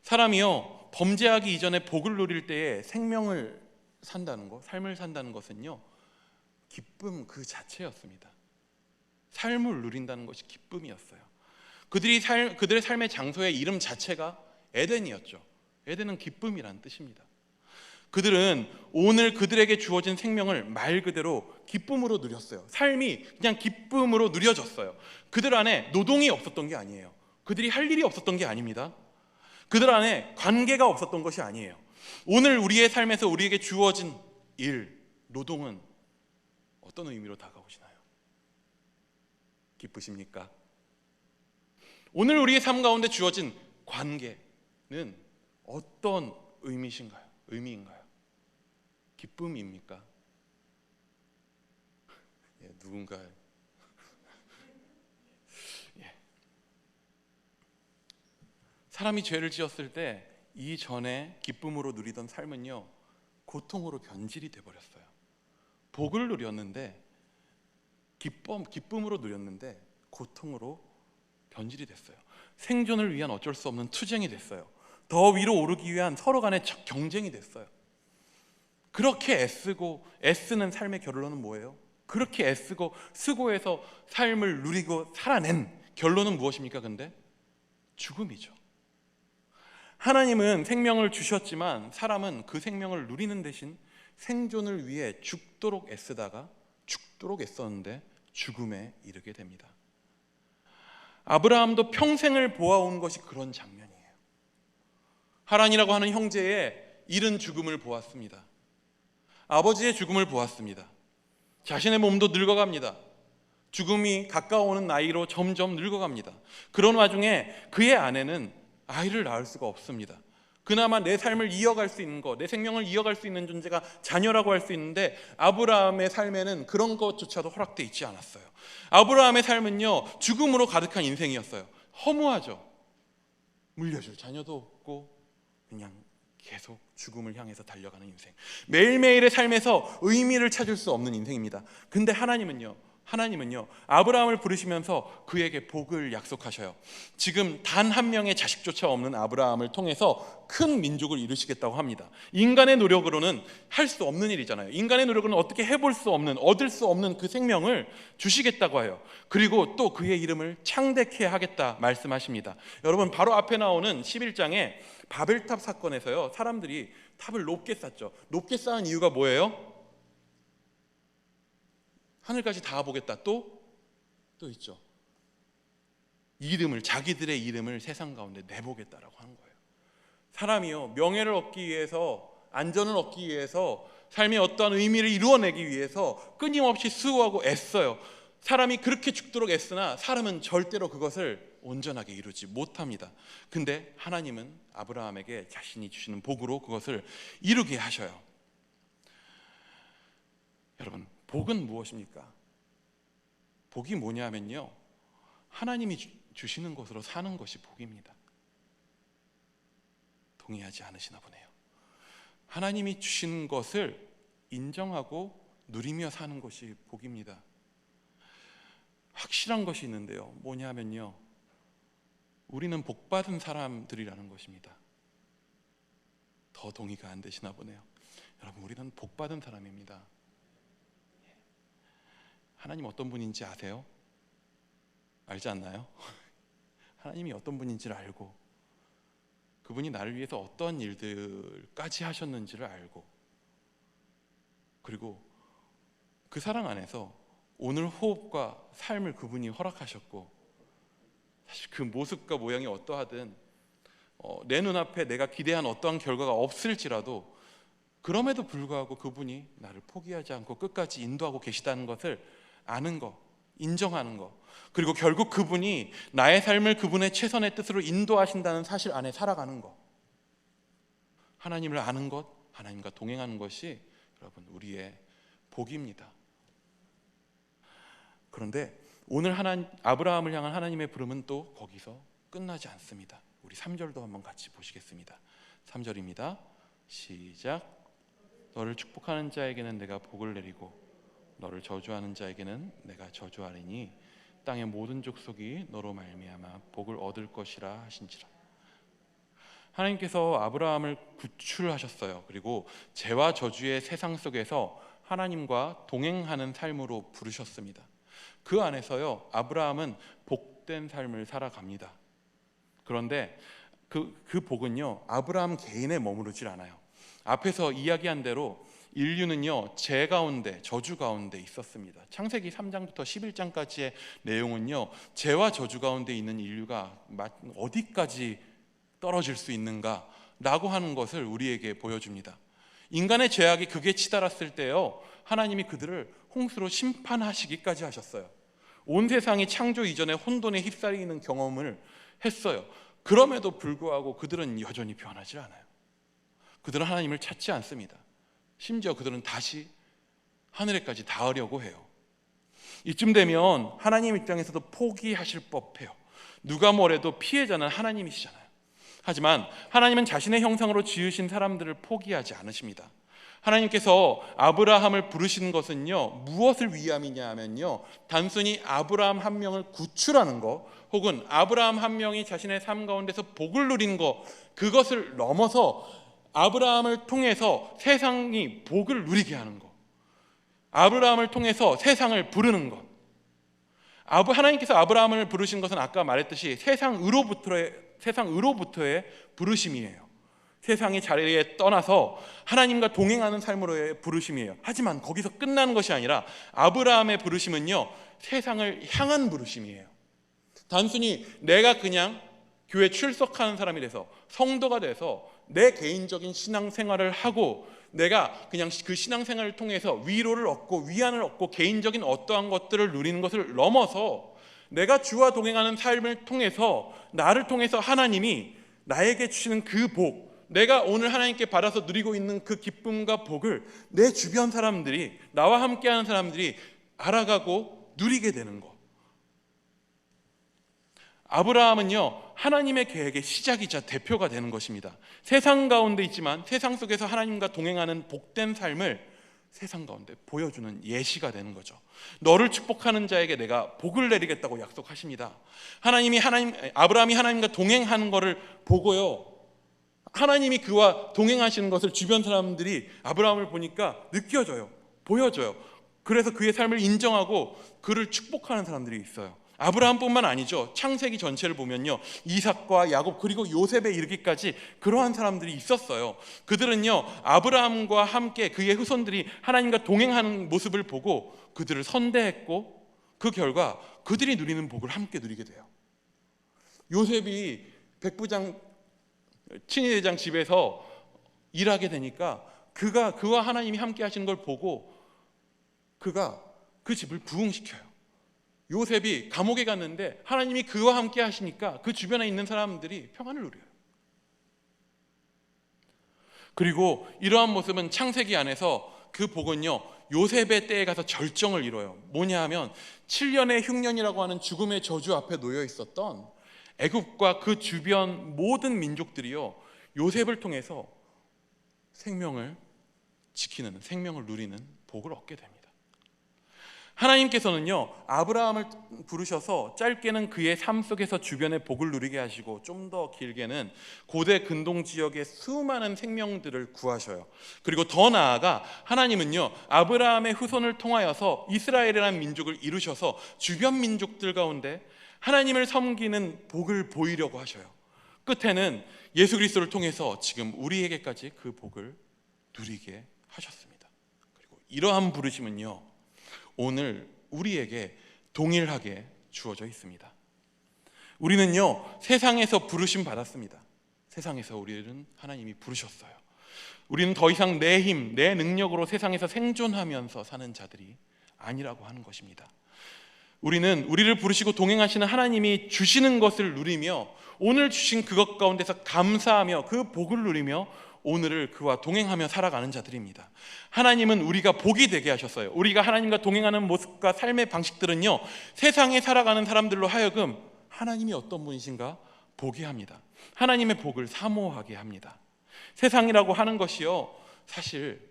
사람이요, 범죄하기 이전에 복을 누릴 때에 생명을 산다는 것, 삶을 산다는 것은요, 기쁨 그 자체였습니다. 삶을 누린다는 것이 기쁨이었어요. 그들의 삶의 장소의 이름 자체가 에덴이었죠. 에덴은 기쁨이란 뜻입니다. 그들은 오늘 그들에게 주어진 생명을 말 그대로 기쁨으로 누렸어요. 삶이 그냥 기쁨으로 누려졌어요. 그들 안에 노동이 없었던 게 아니에요. 그들이 할 일이 없었던 게 아닙니다. 그들 안에 관계가 없었던 것이 아니에요. 오늘 우리의 삶에서 우리에게 주어진 일, 노동은 어떤 의미로 다가오시나요? 기쁘십니까? 오늘 우리의 삶 가운데 주어진 관계는 어떤 의미인가요? 기쁨입니까? 누군가 사람이 죄를 지었을 때 이전에 기쁨으로 누리던 삶은요, 고통으로 변질이 돼버렸어요. 복을 누렸는데, 기쁨으로 누렸는데 고통으로 변질이 됐어요. 생존을 위한 어쩔 수 없는 투쟁이 됐어요. 더 위로 오르기 위한 서로 간의 경쟁이 됐어요. 그렇게 애쓰는 삶의 결론은 뭐예요? 그렇게 애쓰고 수고해서 삶을 누리고 살아낸 결론은 무엇입니까? 근데 죽음이죠. 하나님은 생명을 주셨지만 사람은 그 생명을 누리는 대신 생존을 위해 죽도록 애썼는데 죽음에 이르게 됩니다. 아브라함도 평생을 보아온 것이 그런 장면이에요. 하란이라고 하는 형제의 이른 죽음을 보았습니다. 아버지의 죽음을 보았습니다. 자신의 몸도 늙어갑니다. 죽음이 가까워오는 나이로 점점 늙어갑니다. 그런 와중에 그의 아내는 아이를 낳을 수가 없습니다. 그나마 내 삶을 이어갈 수 있는 것, 내 생명을 이어갈 수 있는 존재가 자녀라고 할 수 있는데 아브라함의 삶에는 그런 것조차도 허락되어 있지 않았어요. 아브라함의 삶은요, 죽음으로 가득한 인생이었어요. 허무하죠. 물려줄 자녀도 없고 그냥 계속 죽음을 향해서 달려가는 인생, 매일매일의 삶에서 의미를 찾을 수 없는 인생입니다. 근데 하나님은요 아브라함을 부르시면서 그에게 복을 약속하셔요. 지금 단 한 명의 자식조차 없는 아브라함을 통해서 큰 민족을 이루시겠다고 합니다. 인간의 노력으로는 할 수 없는 일이잖아요. 인간의 노력으로는 어떻게 해볼 수 없는, 얻을 수 없는 그 생명을 주시겠다고 해요. 그리고 또 그의 이름을 창대케 하겠다 말씀하십니다. 여러분, 바로 앞에 나오는 11장에 바벨탑 사건에서요, 사람들이 탑을 높게 쌓죠. 높게 쌓은 이유가 뭐예요? 하늘까지 닿아보겠다. 또 있죠. 자기들의 이름을 세상 가운데 내보겠다라고 하는 거예요. 사람이요, 명예를 얻기 위해서, 안전을 얻기 위해서, 삶의 어떠한 의미를 이루어내기 위해서 끊임없이 수고하고 애써요. 사람이 그렇게 죽도록 애쓰나 사람은 절대로 그것을 온전하게 이루지 못합니다. 근데 하나님은 아브라함에게 자신이 주시는 복으로 그것을 이루게 하셔요. 여러분, 복은 무엇입니까? 복이 뭐냐면요, 하나님이 주시는 것으로 사는 것이 복입니다. 동의하지 않으시나 보네요. 하나님이 주시는 것을 인정하고 누리며 사는 것이 복입니다. 확실한 것이 있는데요, 뭐냐면요, 우리는 복받은 사람들이라는 것입니다. 더 동의가 안 되시나 보네요. 여러분, 우리는 복받은 사람입니다. 하나님 어떤 분인지 아세요? 알지 않나요? 하나님이 어떤 분인지를 알고, 그분이 나를 위해서 어떠한 일들까지 하셨는지를 알고, 그리고 그 사랑 안에서 오늘 호흡과 삶을 그분이 허락하셨고, 사실 그 모습과 모양이 어떠하든 내 눈앞에 내가 기대한 어떠한 결과가 없을지라도 그럼에도 불구하고 그분이 나를 포기하지 않고 끝까지 인도하고 계시다는 것을 아는 것, 인정하는 것, 그리고 결국 그분이 나의 삶을 그분의 최선의 뜻으로 인도하신다는 사실 안에 살아가는 것, 하나님을 아는 것, 하나님과 동행하는 것이 여러분 우리의 복입니다. 그런데 오늘 아브라함을 향한 하나님의 부름은 또 거기서 끝나지 않습니다. 우리 3절도 한번 같이 보시겠습니다. 3절입니다. 시작. 너를 축복하는 자에게는 내가 복을 내리고 너를 저주하는 자에게는 내가 저주하리니 땅의 모든 족속이 너로 말미암아 복을 얻을 것이라 하신지라. 하나님께서 아브라함을 구출하셨어요. 그리고 죄와 저주의 세상 속에서 하나님과 동행하는 삶으로 부르셨습니다. 그 안에서요, 아브라함은 복된 삶을 살아갑니다. 그런데 그 복은요, 아브라함 개인에 머무르질 않아요. 앞에서 이야기한 대로 인류는요, 죄 가운데, 저주 가운데 있었습니다. 창세기 3장부터 11장까지의 내용은요, 죄와 저주 가운데 있는 인류가 어디까지 떨어질 수 있는가 라고 하는 것을 우리에게 보여줍니다. 인간의 죄악이 극에 치달았을 때요, 하나님이 그들을 홍수로 심판하시기까지 하셨어요. 온 세상이 창조 이전에 혼돈에 휩싸이는 경험을 했어요. 그럼에도 불구하고 그들은 여전히 변하지 않아요. 그들은 하나님을 찾지 않습니다. 심지어 그들은 다시 하늘에까지 닿으려고 해요. 이쯤 되면 하나님 입장에서도 포기하실 법해요. 누가 뭐래도 피해자는 하나님이시잖아요. 하지만 하나님은 자신의 형상으로 지으신 사람들을 포기하지 않으십니다. 하나님께서 아브라함을 부르시는 것은요, 무엇을 위함이냐 하면요, 단순히 아브라함 한 명을 구출하는 것, 혹은 아브라함 한 명이 자신의 삶 가운데서 복을 누리는 것, 그것을 넘어서 아브라함을 통해서 세상이 복을 누리게 하는 것, 아브라함을 통해서 세상을 부르는 것. 하나님께서 아브라함을 부르신 것은 아까 말했듯이 세상으로부터의 부르심이에요. 세상의 자리에 떠나서 하나님과 동행하는 삶으로의 부르심이에요. 하지만 거기서 끝나는 것이 아니라 아브라함의 부르심은요, 세상을 향한 부르심이에요. 단순히 내가 그냥 교회 출석하는 사람이 돼서, 성도가 돼서 내 개인적인 신앙생활을 하고 내가 그냥 그 신앙생활을 통해서 위로를 얻고 위안을 얻고 개인적인 어떠한 것들을 누리는 것을 넘어서 내가 주와 동행하는 삶을 통해서 나를 통해서 하나님이 나에게 주시는 그 복, 내가 오늘 하나님께 받아서 누리고 있는 그 기쁨과 복을 내 주변 사람들이, 나와 함께하는 사람들이 알아가고 누리게 되는 것. 아브라함은요, 하나님의 계획의 시작이자 대표가 되는 것입니다. 세상 가운데 있지만 세상 속에서 하나님과 동행하는 복된 삶을 세상 가운데 보여주는 예시가 되는 거죠. 너를 축복하는 자에게 내가 복을 내리겠다고 약속하십니다. 아브라함이 하나님과 동행하는 것을 보고요, 하나님이 그와 동행하시는 것을 주변 사람들이 아브라함을 보니까 느껴져요, 보여져요. 그래서 그의 삶을 인정하고 그를 축복하는 사람들이 있어요. 아브라함뿐만 아니죠. 창세기 전체를 보면요, 이삭과 야곱 그리고 요셉에 이르기까지 그러한 사람들이 있었어요. 그들은요, 아브라함과 함께 그의 후손들이 하나님과 동행하는 모습을 보고 그들을 선대했고, 그 결과 그들이 누리는 복을 함께 누리게 돼요. 요셉이 백부장 친위대장 집에서 일하게 되니까 그와 하나님이 함께 하시는 걸 보고 그가 그 집을 부흥시켜요. 요셉이 감옥에 갔는데 하나님이 그와 함께 하시니까 그 주변에 있는 사람들이 평안을 누려요. 그리고 이러한 모습은 창세기 안에서 그 복은요, 요셉의 때에 가서 절정을 이뤄요. 뭐냐 하면 7년의 흉년이라고 하는 죽음의 저주 앞에 놓여 있었던 애굽과 그 주변 모든 민족들이요, 요셉을 통해서 생명을 지키는, 생명을 누리는 복을 얻게 됩니다. 하나님께서는요, 아브라함을 부르셔서 짧게는 그의 삶 속에서 주변의 복을 누리게 하시고, 좀 더 길게는 고대 근동 지역의 수많은 생명들을 구하셔요. 그리고 더 나아가 하나님은요, 아브라함의 후손을 통하여서 이스라엘이라는 민족을 이루셔서 주변 민족들 가운데 하나님을 섬기는 복을 보이려고 하셔요. 끝에는 예수 그리스도를 통해서 지금 우리에게까지 그 복을 누리게 하셨습니다. 그리고 이러한 부르심은요, 오늘 우리에게 동일하게 주어져 있습니다. 우리는요, 세상에서 부르심 받았습니다. 세상에서 우리는 하나님이 부르셨어요. 우리는 더 이상 내 힘, 내 능력으로 세상에서 생존하면서 사는 자들이 아니라고 하는 것입니다. 우리는 우리를 부르시고 동행하시는 하나님이 주시는 것을 누리며, 오늘 주신 그것 가운데서 감사하며 그 복을 누리며 오늘을 그와 동행하며 살아가는 자들입니다. 하나님은 우리가 복이 되게 하셨어요. 우리가 하나님과 동행하는 모습과 삶의 방식들은요, 세상에 살아가는 사람들로 하여금 하나님이 어떤 분이신가 보게 합니다. 하나님의 복을 사모하게 합니다. 세상이라고 하는 것이요, 사실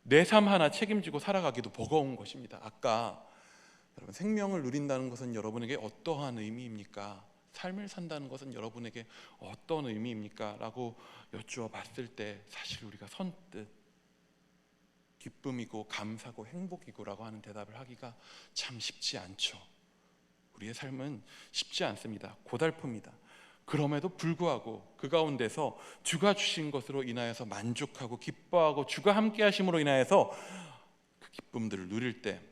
내 삶 하나 책임지고 살아가기도 버거운 것입니다. 아까 여러분, 생명을 누린다는 것은 여러분에게 어떠한 의미입니까? 삶을 산다는 것은 여러분에게 어떤 의미입니까? 라고 여쭈어 봤을 때 사실 우리가 선뜻 기쁨이고 감사고 행복이고 라고 하는 대답을 하기가 참 쉽지 않죠. 우리의 삶은 쉽지 않습니다. 고달픕니다. 그럼에도 불구하고 그 가운데서 주가 주신 것으로 인하여서 만족하고 기뻐하고 주가 함께 하심으로 인하여서 그 기쁨들을 누릴 때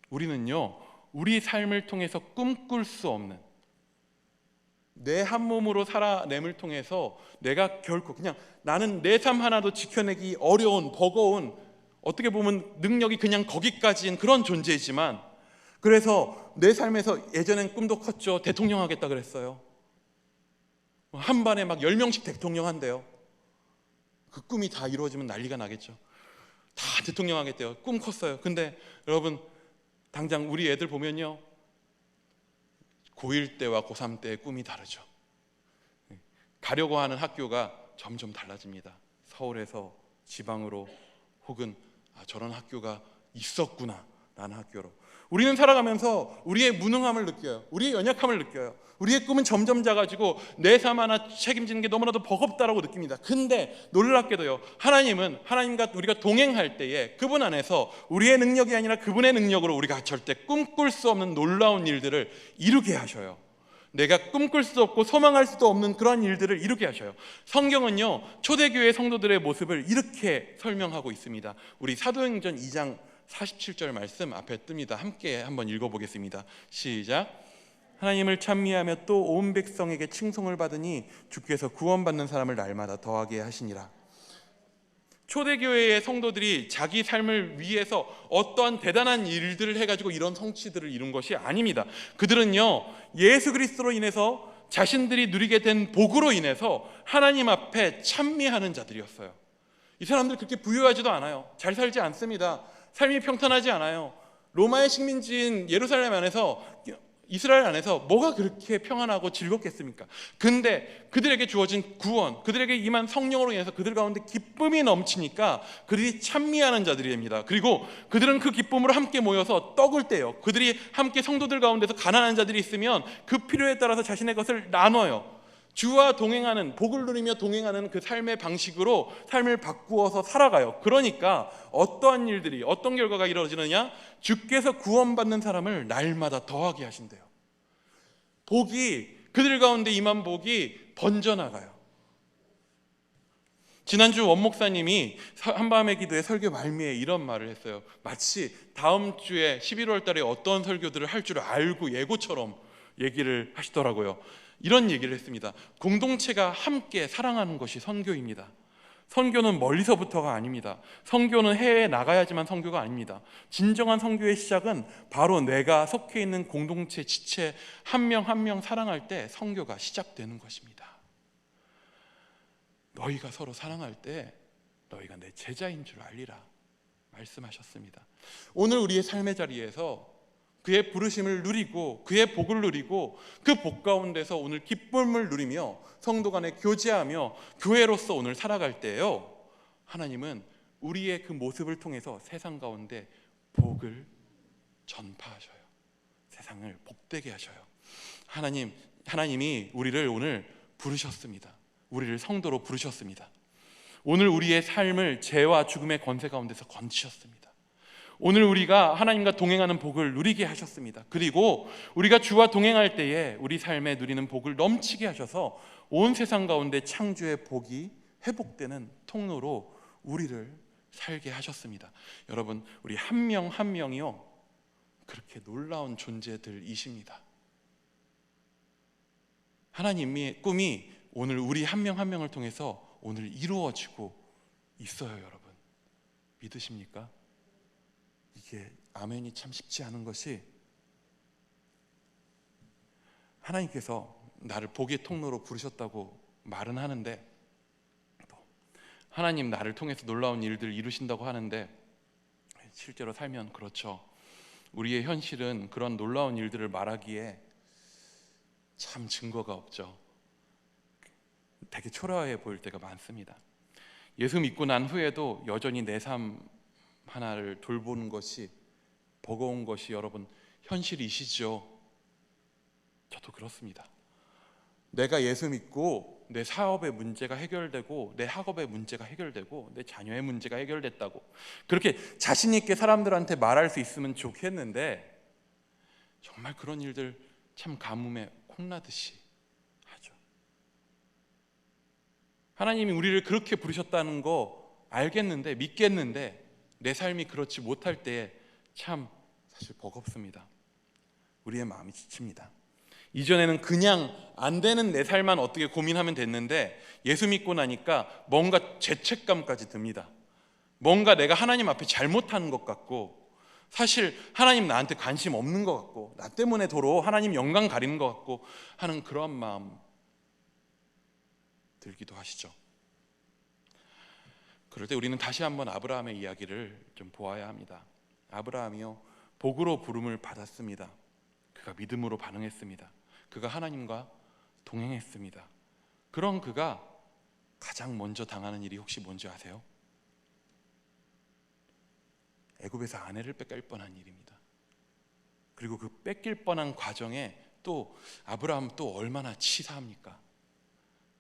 우리는요, 우리 삶을 통해서 꿈꿀 수 없는, 내 한 몸으로 살아냄을 통해서 내가 결코 그냥 나는 내 삶 하나도 지켜내기 어려운, 버거운, 어떻게 보면 능력이 그냥 거기까지인 그런 존재이지만, 그래서 내 삶에서 예전엔 꿈도 컸죠. 대통령 하겠다 그랬어요. 한 반에 막 10명씩 대통령 한대요. 그 꿈이 다 이루어지면 난리가 나겠죠. 다 대통령 하겠대요. 꿈 컸어요. 근데 여러분, 당장 우리 애들 보면요, 고1 때와 고3 때의 꿈이 다르죠. 가려고 하는 학교가 점점 달라집니다. 서울에서 지방으로, 혹은 저런 학교가 있었구나 라는 학교로. 우리는 살아가면서 우리의 무능함을 느껴요. 우리의 연약함을 느껴요. 우리의 꿈은 점점 작아지고 내 삶 하나 책임지는 게 너무나도 버겁다라고 느낍니다. 근데 놀랍게도요, 하나님은 하나님과 우리가 동행할 때에 그분 안에서 우리의 능력이 아니라 그분의 능력으로 우리가 절대 꿈꿀 수 없는 놀라운 일들을 이루게 하셔요. 내가 꿈꿀 수도 없고 소망할 수도 없는 그런 일들을 이루게 하셔요. 성경은요, 초대교회 성도들의 모습을 이렇게 설명하고 있습니다. 우리 사도행전 2장 47절 말씀 앞에 뜹니다. 함께 한번 읽어보겠습니다. 시작. 하나님을 찬미하며 또 온 백성에게 칭송을 받으니 주께서 구원받는 사람을 날마다 더하게 하시니라. 초대교회의 성도들이 자기 삶을 위해서 어떠한 대단한 일들을 해가지고 이런 성취들을 이룬 것이 아닙니다. 그들은요, 예수 그리스도로 인해서 자신들이 누리게 된 복으로 인해서 하나님 앞에 찬미하는 자들이었어요. 이 사람들 그렇게 부유하지도 않아요. 잘 살지 않습니다. 삶이 평탄하지 않아요. 로마의 식민지인 예루살렘 안에서, 이스라엘 안에서 뭐가 그렇게 평안하고 즐겁겠습니까? 근데 그들에게 주어진 구원, 그들에게 임한 성령으로 인해서 그들 가운데 기쁨이 넘치니까 그들이 찬미하는 자들이 됩니다. 그리고 그들은 그 기쁨으로 함께 모여서 떡을 떼요. 그들이 함께 성도들 가운데서 가난한 자들이 있으면 그 필요에 따라서 자신의 것을 나눠요. 주와 동행하는, 복을 누리며 동행하는 그 삶의 방식으로 삶을 바꾸어서 살아가요. 그러니까 어떠한 일들이, 어떤 결과가 이루어지느냐? 주께서 구원받는 사람을 날마다 더하게 하신대요. 복이, 그들 가운데 임한 복이 번져나가요. 지난주 원목사님이 한밤의 기도의 설교 말미에 이런 말을 했어요. 마치 다음 주에 11월 달에 어떤 설교들을 할 줄 알고 예고처럼 얘기를 하시더라고요. 이런 얘기를 했습니다. 공동체가 함께 사랑하는 것이 선교입니다. 선교는 멀리서부터가 아닙니다. 선교는 해외에 나가야지만 선교가 아닙니다. 진정한 선교의 시작은 바로 내가 속해 있는 공동체 지체 한 명 한 명 사랑할 때 선교가 시작되는 것입니다. 너희가 서로 사랑할 때 너희가 내 제자인 줄 알리라 말씀하셨습니다. 오늘 우리의 삶의 자리에서 그의 부르심을 누리고 그의 복을 누리고 그 복 가운데서 오늘 기쁨을 누리며 성도 간에 교제하며 교회로서 오늘 살아갈 때요, 하나님은 우리의 그 모습을 통해서 세상 가운데 복을 전파하셔요. 세상을 복되게 하셔요. 하나님이 우리를 오늘 부르셨습니다. 우리를 성도로 부르셨습니다. 오늘 우리의 삶을 죄와 죽음의 권세 가운데서 건지셨습니다. 오늘 우리가 하나님과 동행하는 복을 누리게 하셨습니다. 그리고 우리가 주와 동행할 때에 우리 삶에 누리는 복을 넘치게 하셔서 온 세상 가운데 창조의 복이 회복되는 통로로 우리를 살게 하셨습니다. 여러분, 우리 한 명 한 명이요, 그렇게 놀라운 존재들이십니다. 하나님의 꿈이 오늘 우리 한 명 한 명을 통해서 오늘 이루어지고 있어요. 여러분, 믿으십니까? 이게 아멘이 참 쉽지 않은 것이, 하나님께서 나를 복의 통로로 부르셨다고 말은 하는데, 또 하나님 나를 통해서 놀라운 일들을 이루신다고 하는데, 실제로 살면 그렇죠. 우리의 현실은 그런 놀라운 일들을 말하기에 참 증거가 없죠. 되게 초라해 보일 때가 많습니다. 예수 믿고 난 후에도 여전히 내 삶 하나를 돌보는 것이, 버거운 것이 여러분 현실이시죠. 저도 그렇습니다. 내가 예수 믿고 내 사업의 문제가 해결되고 내 학업의 문제가 해결되고 내 자녀의 문제가 해결됐다고 그렇게 자신 있게 사람들한테 말할 수 있으면 좋겠는데, 정말 그런 일들 참 가뭄에 콩나듯이 하죠. 하나님이 우리를 그렇게 부르셨다는 거 알겠는데, 믿겠는데 내 삶이 그렇지 못할 때에 참 사실 버겁습니다. 우리의 마음이 지칩니다. 이전에는 그냥 안 되는 내 삶만 어떻게 고민하면 됐는데, 예수 믿고 나니까 뭔가 죄책감까지 듭니다. 뭔가 내가 하나님 앞에 잘못하는 것 같고, 사실 하나님 나한테 관심 없는 것 같고, 나 때문에 도로 하나님 영광 가리는 것 같고 하는 그런 마음 들기도 하시죠. 그럴 때 우리는 다시 한번 아브라함의 이야기를 좀 보아야 합니다. 아브라함이요, 복으로 부름을 받았습니다. 그가 믿음으로 반응했습니다. 그가 하나님과 동행했습니다. 그런 그가 가장 먼저 당하는 일이 혹시 뭔지 아세요? 애굽에서 아내를 뺏길 뻔한 일입니다. 그리고 그 뺏길 뻔한 과정에 또 아브라함 또 얼마나 치사합니까?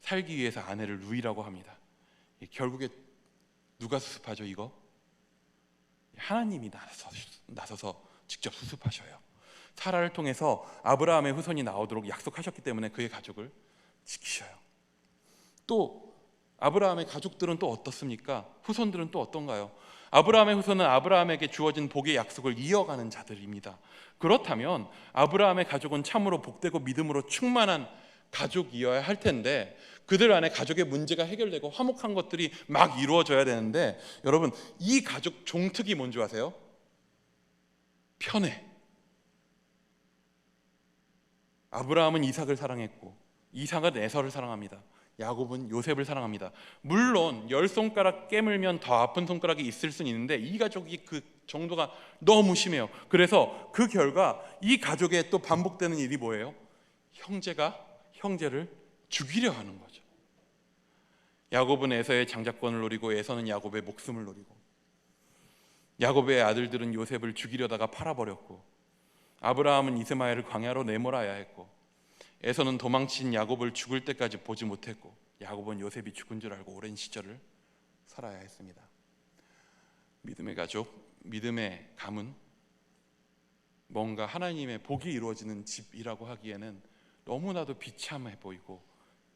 살기 위해서 아내를 누이라고 합니다. 결국에 누가 수습하죠? 이거 하나님이 나서서 직접 수습하셔요. 사라를 통해서 아브라함의 후손이 나오도록 약속하셨기 때문에 그의 가족을 지키셔요. 또 아브라함의 가족들은 또 어떻습니까? 후손들은 또 어떤가요? 아브라함의 후손은 아브라함에게 주어진 복의 약속을 이어가는 자들입니다. 그렇다면 아브라함의 가족은 참으로 복되고 믿음으로 충만한 가족이어야 할 텐데, 그들 안에 가족의 문제가 해결되고 화목한 것들이 막 이루어져야 되는데, 여러분, 이 가족 종특이 뭔지 아세요? 편해. 아브라함은 이삭을 사랑했고 이삭은 에서를 사랑합니다. 야곱은 요셉을 사랑합니다. 물론 10손가락 깨물면 더 아픈 손가락이 있을 수는 있는데 이 가족이 그 정도가 너무 심해요. 그래서 그 결과 이 가족에 또 반복되는 일이 뭐예요? 형제가 형제를 죽이려 하는 거죠. 야곱은 에서의 장자권을 노리고 에서는 야곱의 목숨을 노리고, 야곱의 아들들은 요셉을 죽이려다가 팔아버렸고, 아브라함은 이스마엘을 광야로 내몰아야 했고, 에서는 도망친 야곱을 죽을 때까지 보지 못했고, 야곱은 요셉이 죽은 줄 알고 오랜 시절을 살아야 했습니다. 믿음의 가족, 믿음의 가문, 뭔가 하나님의 복이 이루어지는 집이라고 하기에는 너무나도 비참해 보이고,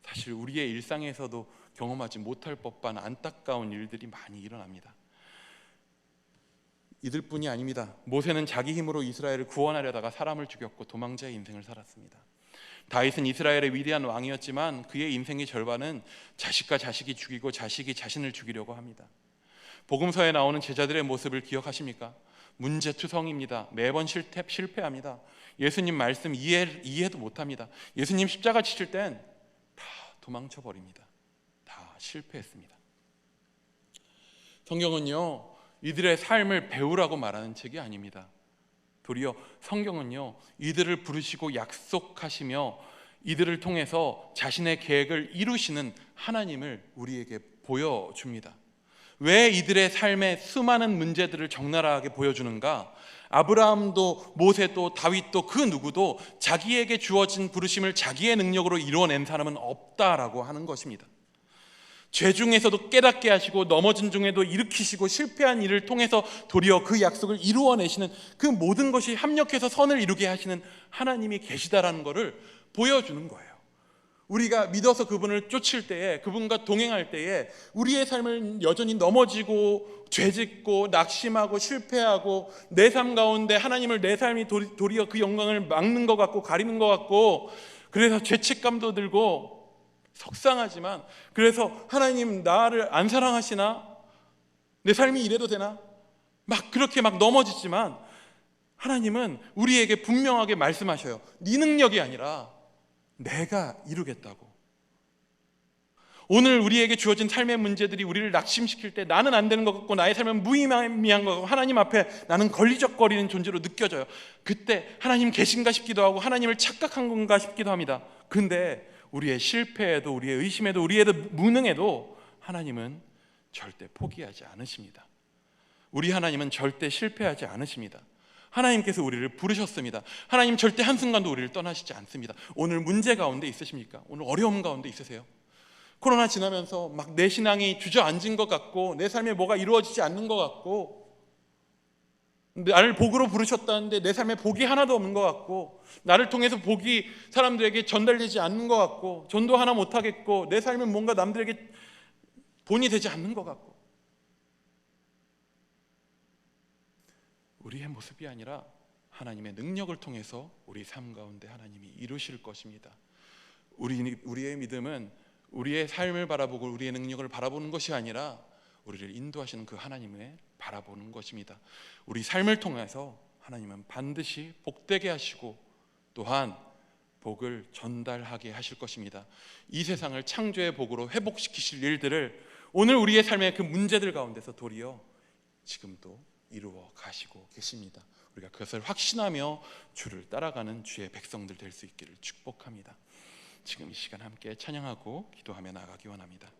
사실 우리의 일상에서도 경험하지 못할 법한 안타까운 일들이 많이 일어납니다. 이들뿐이 아닙니다. 모세는 자기 힘으로 이스라엘을 구원하려다가 사람을 죽였고 도망자의 인생을 살았습니다. 다윗은 이스라엘의 위대한 왕이었지만 그의 인생의 절반은 자식과 자식이 죽이고 자식이 자신을 죽이려고 합니다. 복음서에 나오는 제자들의 모습을 기억하십니까? 문제투성입니다. 매번 실패합니다. 예수님 말씀 이해도 못합니다. 예수님 십자가 치실 땐 다 도망쳐 버립니다. 다 실패했습니다. 성경은요, 이들의 삶을 배우라고 말하는 책이 아닙니다. 도리어 성경은요, 이들을 부르시고 약속하시며 이들을 통해서 자신의 계획을 이루시는 하나님을 우리에게 보여줍니다. 왜 이들의 삶의 수많은 문제들을 적나라하게 보여주는가? 아브라함도 모세도 다윗도 그 누구도 자기에게 주어진 부르심을 자기의 능력으로 이루어낸 사람은 없다라고 하는 것입니다. 죄 중에서도 깨닫게 하시고 넘어진 중에도 일으키시고 실패한 일을 통해서 도리어 그 약속을 이루어내시는, 그 모든 것이 합력해서 선을 이루게 하시는 하나님이 계시다라는 것을 보여주는 거예요. 우리가 믿어서 그분을 쫓을 때에, 그분과 동행할 때에 우리의 삶을 여전히 넘어지고 죄짓고 낙심하고 실패하고 내 삶 가운데 하나님을, 내 삶이 도리어 그 영광을 막는 것 같고 가리는 것 같고, 그래서 죄책감도 들고 속상하지만, 그래서 하나님 나를 안 사랑하시나? 내 삶이 이래도 되나? 막 그렇게 막 넘어지지만 하나님은 우리에게 분명하게 말씀하셔요. 네 능력이 아니라 내가 이루겠다고. 오늘 우리에게 주어진 삶의 문제들이 우리를 낙심시킬 때 나는 안 되는 것 같고 나의 삶은 무의미한 것 같고 하나님 앞에 나는 걸리적거리는 존재로 느껴져요. 그때 하나님 계신가 싶기도 하고 하나님을 착각한 건가 싶기도 합니다. 근데 우리의 실패에도, 우리의 의심에도, 우리의 무능에도 하나님은 절대 포기하지 않으십니다. 우리 하나님은 절대 실패하지 않으십니다. 하나님께서 우리를 부르셨습니다. 하나님 절대 한순간도 우리를 떠나시지 않습니다. 오늘 문제 가운데 있으십니까? 오늘 어려움 가운데 있으세요? 코로나 지나면서 막 내 신앙이 주저앉은 것 같고 내 삶에 뭐가 이루어지지 않는 것 같고 나를 복으로 부르셨다는데 내 삶에 복이 하나도 없는 것 같고 나를 통해서 복이 사람들에게 전달되지 않는 것 같고 전도 하나 못하겠고 내 삶은 뭔가 남들에게 본이 되지 않는 것 같고, 우리의 모습이 아니라 하나님의 능력을 통해서 우리 삶 가운데 하나님이 이루실 것입니다. 우리의 믿음은 우리의 삶을 바라보고 우리의 능력을 바라보는 것이 아니라 우리를 인도하시는 그 하나님을 바라보는 것입니다. 우리 삶을 통해서 하나님은 반드시 복되게 하시고 또한 복을 전달하게 하실 것입니다. 이 세상을 창조의 복으로 회복시키실 일들을 오늘 우리의 삶의 그 문제들 가운데서 도리어 지금도 이루어 가시고 계십니다. 우리가 그것을 확신하며 주를 따라가는 주의 백성들 될 수 있기를 축복합니다. 지금 이 시간 함께 찬양하고 기도하며 나아가기 원합니다.